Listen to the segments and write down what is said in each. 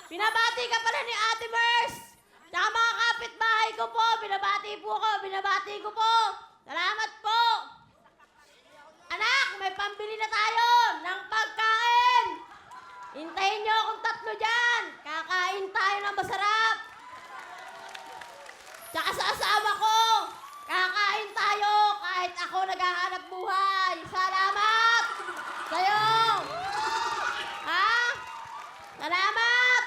Binabati ka pala ni Ate Mers. Tsaka mga kapitbahay ko po. Binabati po ko. Binabati ko po. Salamat po. Anak, may pambili na tayo ng pagkain. Hintayin niyo akong tatlo dyan. Kakain tayo ng masarap. Tsaka sa asawa ko. Kakain tayo kahit ako naghahanap buhay. Salamat sa'yo. Ha? Salamat.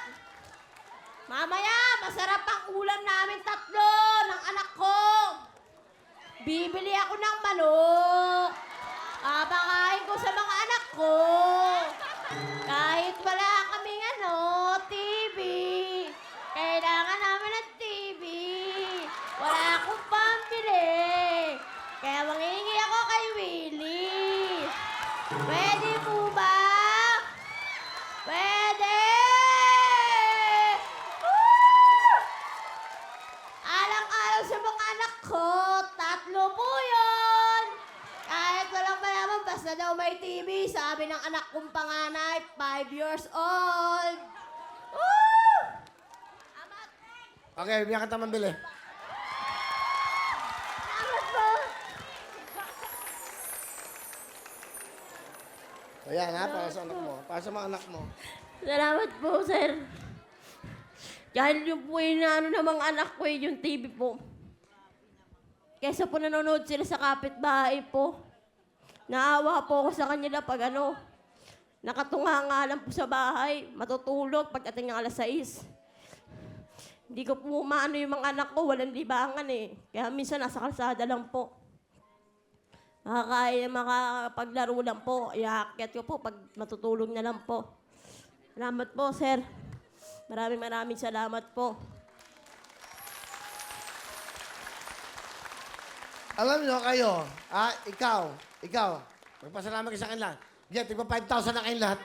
Mamaya, masarap ang ulam namin tatlo ng anak ko. Bibili ako ng manok. Pakain ko sa mga anak ko. Kahit wala kaming TV. Kailangan namin ng TV. Wala akong pambili. Kaya mangingi ako kay Willie. Pwede po ba? Pwede! Woo! Alang-alang sa mga anak ko, tatlo po yun. Kahit walang mayaman, basta daw may TV, sabi ng anak kong panganay, 5 years old. Woo! Amat! Okay, biyak ka tamang bili. Amat po! Ayan ha, para sa anak mo. Para sa mga anak mo. Salamat po, sir. Dahil yung po inaano ng mga anak ko, yung TV po. Kesa po nanonood sila sa kapitbahay po. Naawa po ako sa kanila pag nakatunga nga lang po sa bahay, matutulog pagdating ng alas 6. Hindi ko po maano yung mga anak ko, walang libangan eh. Kaya minsan nasa kalsada lang po. Makapaglaro lang po. Iaakyat ko po pag matutulog na lang po. Salamat po, sir. Maraming salamat po. Alam nyo kayo, ikaw, magpasalamat ka sa akin lahat. Yan, tigpa 5,000 na kayong lahat.